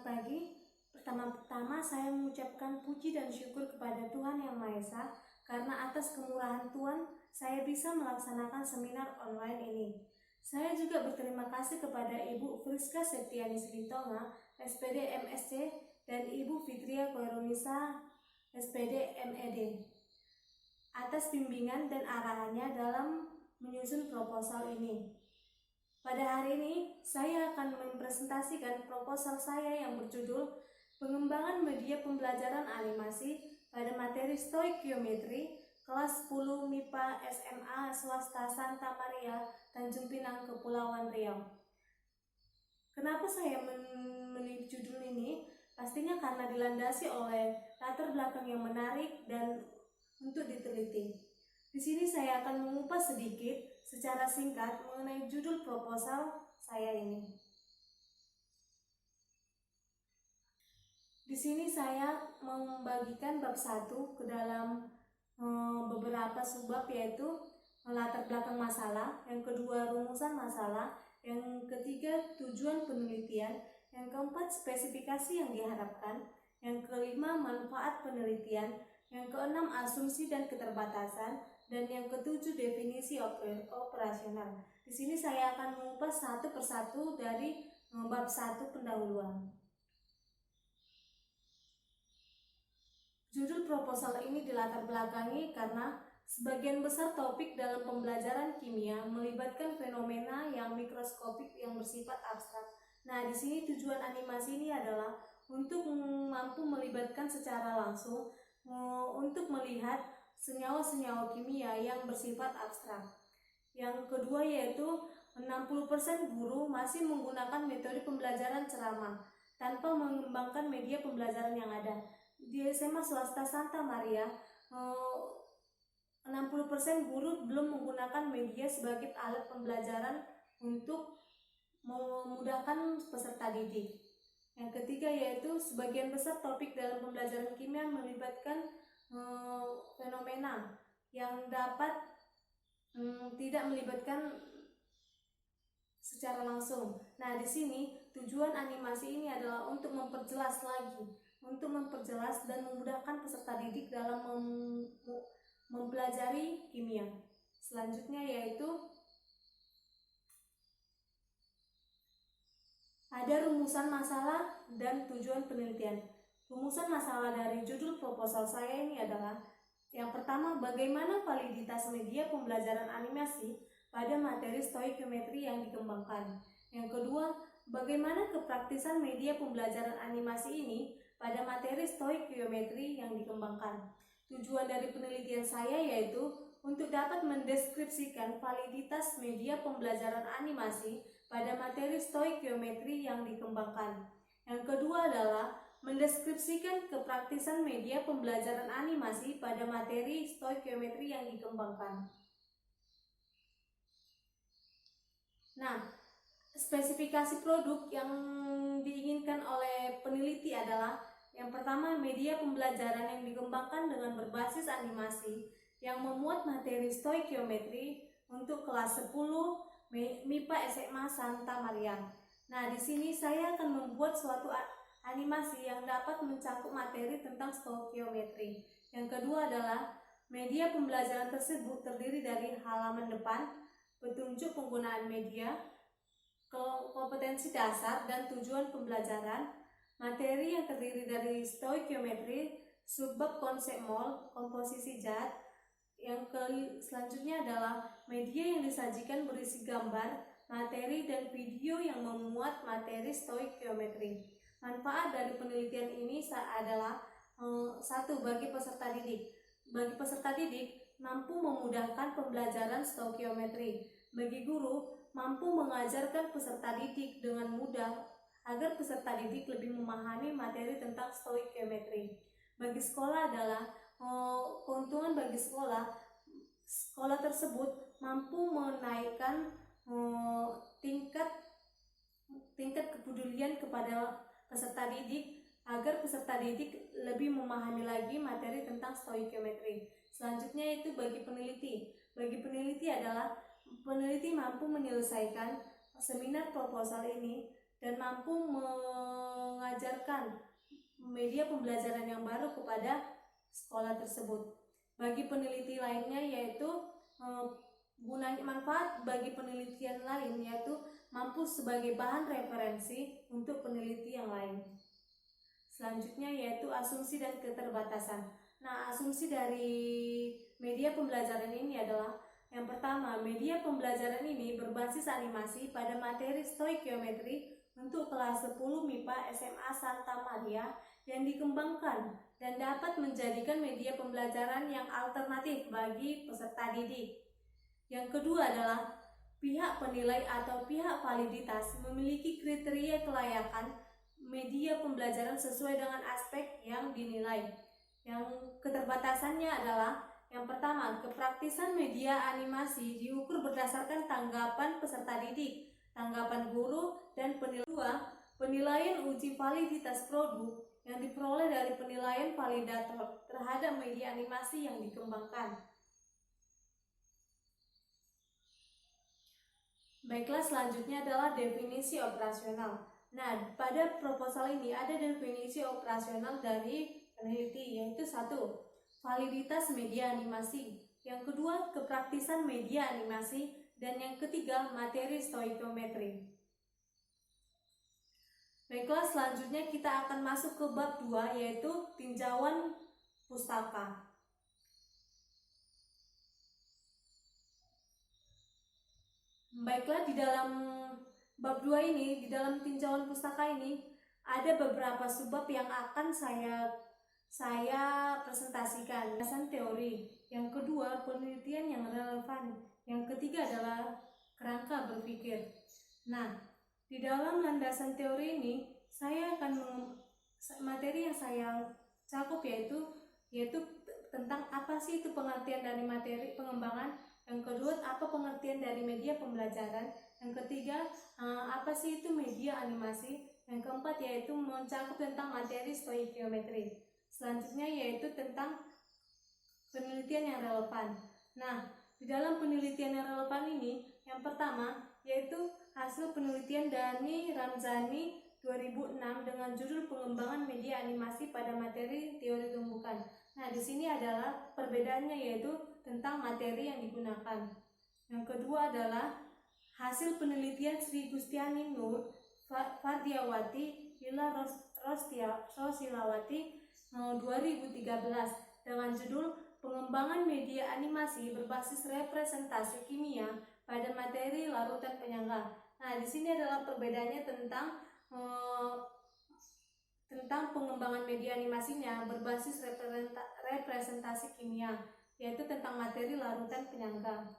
pagi. Pertama-tama saya mengucapkan puji dan syukur kepada Tuhan Yang Maha Esa karena atas kemurahan Tuhan saya bisa melaksanakan seminar online ini. Saya juga berterima kasih kepada Ibu Friska Septiani Silitonga, SPD MSc, dan Ibu Fitria Koirunisa, SPD MED, atas bimbingan dan arahannya dalam menyusun proposal ini. Pada hari ini, saya akan mempresentasikan proposal saya yang berjudul Pengembangan Media Pembelajaran Animasi pada materi Stoikiometri kelas 10 MIPA SMA Swasta Santa Maria, Tanjung Pinang, Kepulauan Riau. Kenapa saya memilih judul ini? Pastinya karena dilandasi oleh latar belakang yang menarik dan untuk diteliti. Di sini saya akan mengupas sedikit secara singkat mengenai judul proposal saya ini. Di sini saya membagikan bab 1 ke dalam beberapa subbab, yaitu latar belakang masalah, yang kedua rumusan masalah, yang ketiga tujuan penelitian, yang keempat spesifikasi yang diharapkan, yang kelima manfaat penelitian, yang keenam asumsi dan keterbatasan, dan yang ketujuh definisi operasional. Di sini saya akan mengupas satu persatu dari bab 1 pendahuluan. Judul proposal ini dilatar belakangi karena sebagian besar topik dalam pembelajaran kimia melibatkan fenomena yang mikroskopik yang bersifat abstrak. Nah, di sini tujuan animasi ini adalah untuk mampu melibatkan secara langsung untuk melihat senyawa-senyawa kimia yang bersifat abstrak. Yang kedua yaitu 60% guru masih menggunakan metode pembelajaran ceramah tanpa mengembangkan media pembelajaran yang ada. Di SMA Swasta Santa Maria, 60% guru belum menggunakan media sebagai alat pembelajaran untuk memudahkan peserta didik. Yang ketiga yaitu sebagian besar topik dalam pembelajaran kimia melibatkan fenomena yang dapat tidak melibatkan secara langsung. Nah, di sini tujuan animasi ini adalah untuk memperjelas dan memudahkan peserta didik dalam mempelajari kimia. Selanjutnya yaitu ada rumusan masalah dan tujuan penelitian. Rumusan masalah dari judul proposal saya ini adalah: yang pertama, bagaimana validitas media pembelajaran animasi pada materi stoikiometri yang dikembangkan. Yang kedua, bagaimana kepraktisan media pembelajaran animasi ini pada materi stoikiometri yang dikembangkan. Tujuan dari penelitian saya yaitu untuk dapat mendeskripsikan validitas media pembelajaran animasi pada materi stoikiometri yang dikembangkan. Yang kedua adalah mendeskripsikan kepraktisan media pembelajaran animasi pada materi stoikiometri yang dikembangkan. Nah, spesifikasi produk yang diinginkan oleh peneliti adalah: yang pertama, media pembelajaran yang dikembangkan dengan berbasis animasi yang memuat materi stoikiometri untuk kelas 10 MIPA SMA Santa Maria. Nah, di sini saya akan membuat suatu animasi yang dapat mencakup materi tentang stoikiometri. Yang kedua adalah media pembelajaran tersebut terdiri dari halaman depan, petunjuk penggunaan media, kompetensi dasar dan tujuan pembelajaran, materi yang terdiri dari stoikiometri, subbab konsep mol, komposisi zat. Yang selanjutnya adalah media yang disajikan berisi gambar, materi dan video yang memuat materi stoikiometri. Manfaat dari penelitian ini adalah: satu, bagi peserta didik. Bagi peserta didik, mampu memudahkan pembelajaran stoikiometri. Bagi guru, mampu mengajarkan peserta didik dengan mudah agar peserta didik lebih memahami materi tentang stoikiometri. Bagi sekolah adalah keuntungan bagi sekolah tersebut mampu menaikkan tingkat kepedulian kepada peserta didik agar peserta didik lebih memahami lagi materi tentang stoikiometri. Selanjutnya itu bagi peneliti. Bagi peneliti adalah peneliti mampu menyelesaikan seminar proposal ini dan mampu mengajarkan media pembelajaran yang baru kepada sekolah tersebut. Bagi peneliti lainnya yaitu gunanya manfaat bagi penelitian lain yaitu mampu sebagai bahan referensi untuk peneliti yang lain. Selanjutnya yaitu asumsi dan keterbatasan. Nah, asumsi dari media pembelajaran ini adalah yang pertama, media pembelajaran ini berbasis animasi pada materi stoikiometri untuk kelas 10 MIPA SMA Santa Maria yang dikembangkan dan dapat menjadikan media pembelajaran yang alternatif bagi peserta didik. Yang kedua adalah pihak penilai atau pihak validitas memiliki kriteria kelayakan media pembelajaran sesuai dengan aspek yang dinilai. Yang keterbatasannya adalah yang pertama, kepraktisan media animasi diukur berdasarkan tanggapan peserta didik, tanggapan guru, dan penilaian uji validitas produk yang diperoleh dari penilaian validator terhadap media animasi yang dikembangkan. Baiklah, selanjutnya adalah definisi operasional. Nah, pada proposal ini ada definisi operasional dari peneliti, yaitu 1. Validitas media animasi. Yang kedua, kepraktisan media animasi. Dan yang ketiga, materi stoikiometri. Baiklah, selanjutnya kita akan masuk ke bab 2, yaitu tinjauan pustaka. Baiklah, di dalam bab 2 ini, di dalam tinjauan pustaka ini, ada beberapa subbab yang akan saya presentasikan. Landasan teori. Yang kedua, penelitian yang relevan. Yang ketiga adalah kerangka berpikir. Nah, di dalam landasan teori ini, saya akan materi yang saya cakup yaitu tentang apa sih itu pengertian dari materi pengembangan. Yang kedua, apa pengertian dari media pembelajaran. Yang ketiga, apa sih itu media animasi. Yang keempat, yaitu mencakup tentang materi stoikiometri. Selanjutnya yaitu tentang penelitian yang relevan. Nah, di dalam penelitian yang relevan ini, yang pertama yaitu hasil penelitian Dhani Ramzani 2006 dengan judul pengembangan media animasi pada materi teori tumbukan. Nah, di sini adalah perbedaannya yaitu tentang materi yang digunakan. Yang kedua adalah hasil penelitian Sri Gustiani Nur Fardiawati Lila Rosilawati 2013 dengan judul pengembangan media animasi berbasis representasi kimia pada materi larutan penyangga. Nah, di sini adalah perbedaannya tentang pengembangan media animasinya berbasis representasi kimia, yaitu tentang materi larutan penyangga.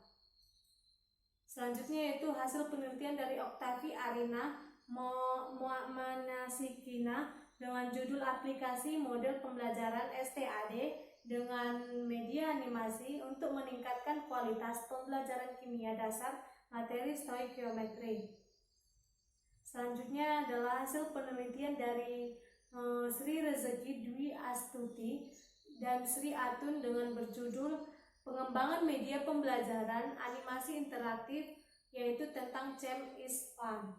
Selanjutnya yaitu hasil penelitian dari Oktavi Arina Manasikina dengan judul aplikasi model pembelajaran STAD dengan media animasi untuk meningkatkan kualitas pembelajaran kimia dasar materi stoikiometri. Selanjutnya adalah hasil penelitian dari Sri Rezeki Dwi Astuti dan Sri Atun dengan berjudul pengembangan media pembelajaran animasi interaktif, yaitu tentang Cem is Fun.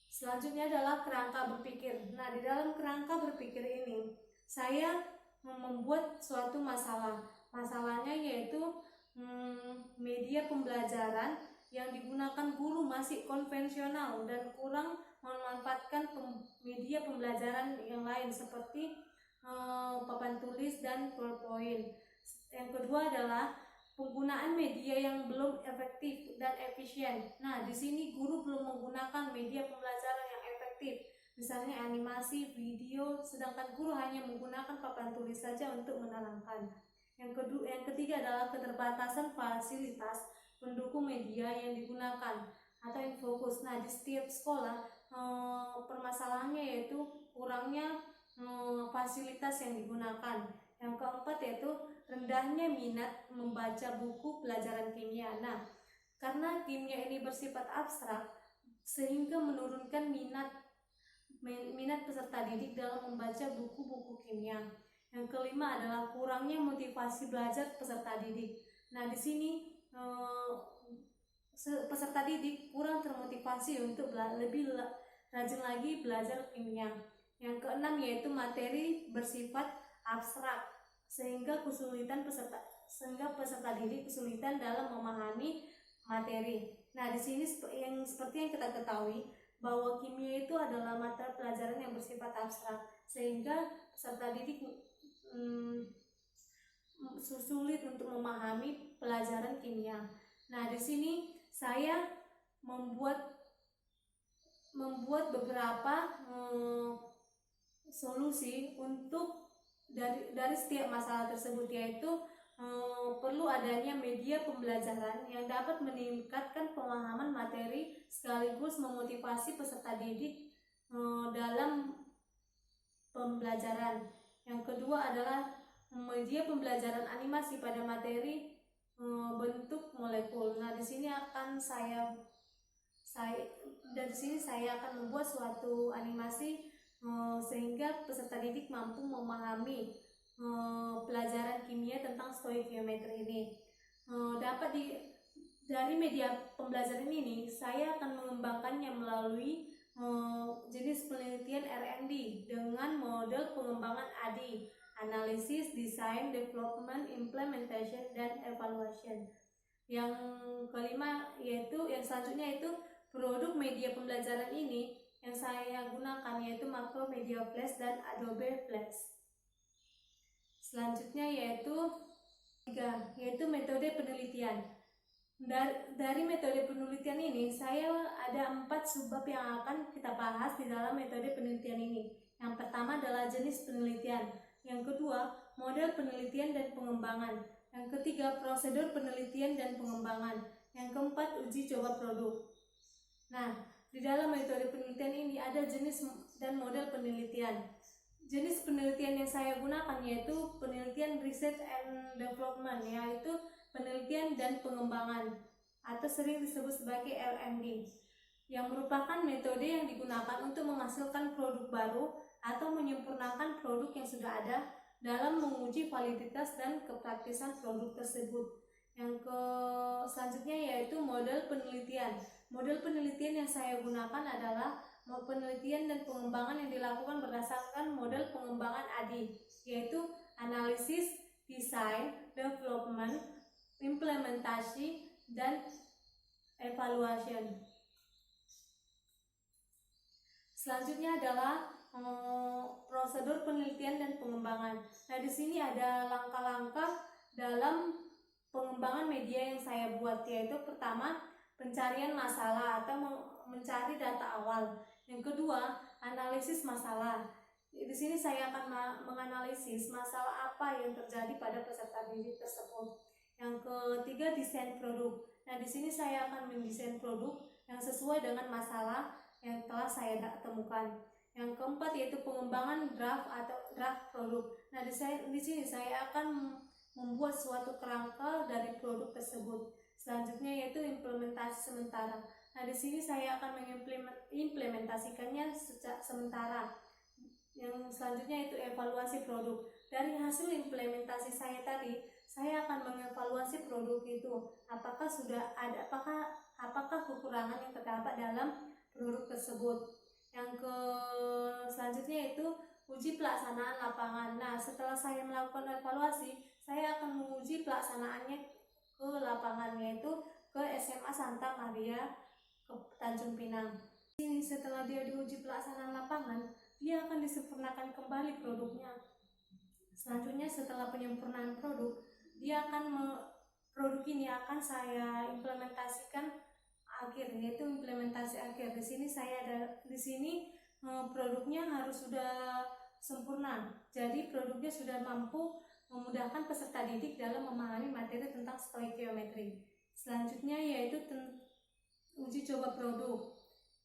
Selanjutnya adalah kerangka berpikir. Nah, di dalam kerangka berpikir ini saya membuat suatu masalah. Masalahnya yaitu media pembelajaran yang digunakan guru masih konvensional dan kurang memanfaatkan media pembelajaran yang lain seperti papan tulis dan PowerPoint. Yang kedua adalah penggunaan media yang belum efektif dan efisien. Nah, di sini guru belum menggunakan media pembelajaran yang efektif, misalnya animasi, video, sedangkan guru hanya menggunakan papan tulis saja untuk menerangkan. Yang ketiga adalah keterbatasan fasilitas pendukung media yang digunakan atau yang fokus. Nah, di setiap sekolah permasalahannya yaitu kurangnya fasilitas yang digunakan. Yang keempat yaitu rendahnya minat membaca buku pelajaran kimia. Nah, karena kimia ini bersifat abstrak sehingga menurunkan minat peserta didik dalam membaca buku-buku kimia. Yang kelima adalah kurangnya motivasi belajar peserta didik. Nah, di sini peserta didik kurang termotivasi untuk lebih rajin lagi belajar kimia. Yang keenam yaitu materi bersifat abstrak sehingga peserta didik kesulitan dalam memahami materi. Nah, di sini seperti yang kita ketahui bahwa kimia itu adalah mata pelajaran yang bersifat abstrak sehingga peserta didik sulit untuk memahami pelajaran kimia. Nah, di sini saya membuat beberapa solusi untuk dari setiap masalah tersebut, yaitu perlu adanya media pembelajaran yang dapat meningkatkan pemahaman materi sekaligus memotivasi peserta didik dalam pembelajaran. Yang kedua adalah media pembelajaran animasi pada materi bentuk molekul. Nah, di sini saya akan membuat suatu animasi sehingga peserta didik mampu memahami pelajaran kimia tentang stoikiometri ini. Dari media pembelajaran ini saya akan mengembangkannya melalui jenis penelitian R&D dengan model pengembangan ADI, analisis, design, development, implementation, dan evaluation. Yang selanjutnya yaitu produk media pembelajaran ini yang saya gunakan yaitu Macromedia Flash dan Adobe Flash. Selanjutnya yaitu metode penelitian. Dari metode penelitian ini saya ada 4 subbab yang akan kita bahas di dalam metode penelitian ini. Yang pertama adalah jenis penelitian, yang kedua model penelitian dan pengembangan, yang ketiga prosedur penelitian dan pengembangan, yang keempat uji coba produk. Nah, di dalam metode penelitian ini ada jenis dan model penelitian. Jenis penelitian yang saya gunakan yaitu penelitian research and development, yaitu penelitian dan pengembangan atau sering disebut sebagai R&D, yang merupakan metode yang digunakan untuk menghasilkan produk baru atau menyempurnakan produk yang sudah ada dalam menguji validitas dan kepraktisan produk tersebut. Selanjutnya yaitu model penelitian. Model penelitian yang saya gunakan adalah penelitian dan pengembangan yang dilakukan berdasarkan model pengembangan ADI, yaitu analisis, design, development, implementasi, dan evaluation. Selanjutnya adalah prosedur penelitian dan pengembangan. Nah, di sini ada langkah-langkah dalam pengembangan media yang saya buat, yaitu pertama pencarian masalah atau mencari data awal. Yang kedua, analisis masalah. Di sini saya akan menganalisis masalah apa yang terjadi pada peserta didik tersebut. Yang ketiga, desain produk. Nah, di sini saya akan mendesain produk yang sesuai dengan masalah yang telah saya temukan. Yang keempat yaitu pengembangan draft produk. Nah, di sini saya akan membuat suatu kerangka dari produk tersebut. Selanjutnya yaitu implementasi sementara. Nah, di sini saya akan mengimplementasikannya secara sementara. Yang selanjutnya itu evaluasi produk. Dari hasil implementasi saya tadi, saya akan mengevaluasi produk itu. Apakah kekurangan yang terdapat dalam produk tersebut. Yang selanjutnya itu uji pelaksanaan lapangan. Nah, setelah saya melakukan evaluasi, saya akan menguji pelaksanaannya ke lapangan, yaitu ke SMA Santa Maria ke Tanjung Pinang. Ini setelah dia diuji pelaksanaan lapangan, dia akan disempurnakan kembali produknya. Selanjutnya setelah penyempurnaan produk, produk ini akan saya implementasikan akhir, yaitu implementasi akhir. Di sini produknya harus sudah sempurna. Jadi produknya sudah mampu memudahkan peserta didik dalam memahami materi tentang stoikiometri. Selanjutnya yaitu uji coba produk.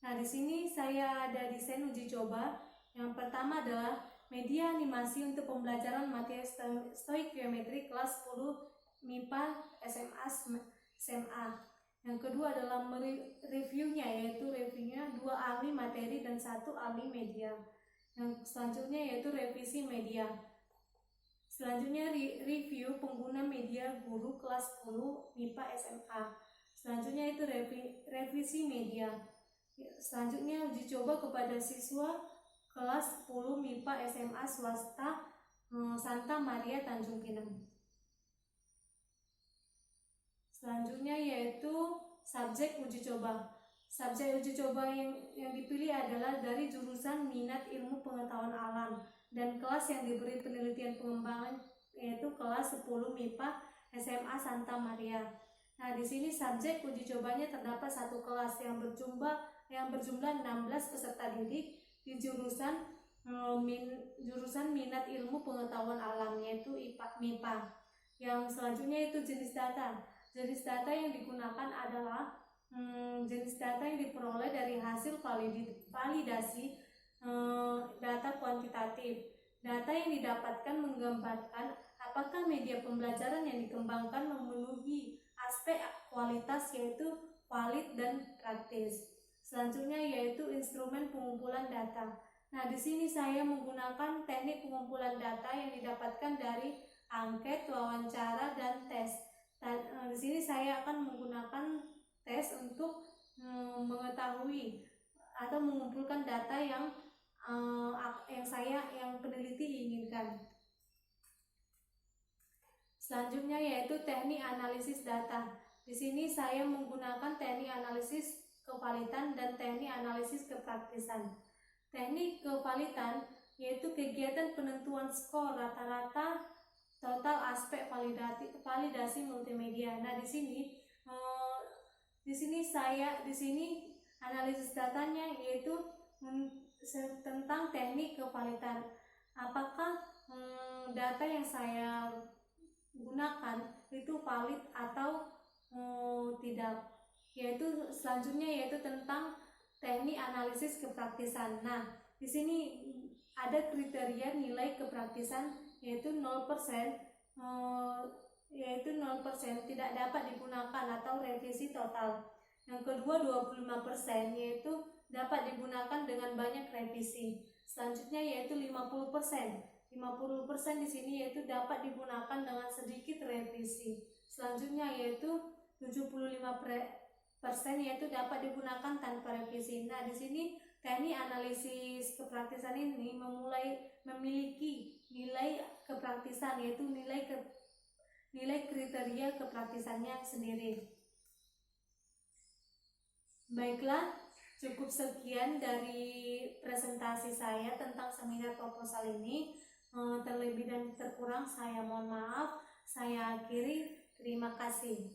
Nah, di sini saya ada desain uji coba. Yang pertama adalah media animasi untuk pembelajaran materi stoikiometri kelas 10 MIPA SMA. Yang kedua adalah reviewnya, yaitu reviewnya 2 ahli materi dan 1 ahli media. Yang selanjutnya yaitu revisi media. Selanjutnya review pengguna media guru kelas 10 MIPA SMA. Selanjutnya itu revisi media. Selanjutnya uji coba kepada siswa kelas 10 MIPA SMA swasta Santa Maria Tanjung Pinang. Selanjutnya yaitu subjek uji coba. Subjek uji coba yang dipilih adalah dari jurusan minat ilmu pengetahuan alam dan kelas yang diberi penelitian pengembangan yaitu kelas 10 MIPA SMA Santa Maria. Nah, di sini subjek uji cobanya terdapat satu kelas yang berjumlah 16 peserta didik di jurusan minat ilmu pengetahuan alam yaitu MIPA. Yang selanjutnya itu jenis data. Jenis data yang digunakan adalah jenis data yang diperoleh dari hasil validasi data kuantitatif. Data yang didapatkan menggambarkan apakah media pembelajaran yang dikembangkan memenuhi aspek kualitas yaitu valid dan praktis. Selanjutnya yaitu instrumen pengumpulan data. Nah, di sini saya menggunakan teknik pengumpulan data yang didapatkan dari angket, wawancara, dan tes. Di sini saya akan menggunakan tes untuk mengetahui atau mengumpulkan data yang peneliti inginkan. Selanjutnya yaitu teknik analisis data. Di sini saya menggunakan teknik analisis kevalitan dan teknik analisis kepraktisan. Teknik kevalitan yaitu kegiatan penentuan skor rata-rata total aspek validasi multimedia. Nah, di sini analisis datanya yaitu tentang teknik kevalitan. Apakah data yang saya gunakan itu valid atau tidak? Selanjutnya yaitu tentang teknik analisis kepraktisan. Nah, di sini ada kriteria nilai kepraktisan yaitu 0%, tidak dapat digunakan atau revisi total. Yang kedua 25% yaitu dapat digunakan dengan banyak revisi. Selanjutnya yaitu 50%. 50% di sini yaitu dapat digunakan dengan sedikit revisi. Selanjutnya yaitu 75% yaitu dapat digunakan tanpa revisi. Nah, di sini teknik analisis kepraktisan ini memiliki nilai kepraktisan yaitu nilai kriteria kepraktisannya sendiri. Baiklah, cukup sekian dari presentasi saya tentang seminar proposal ini. Terlebih dan terkurang saya mohon maaf. Saya akhiri. Terima kasih.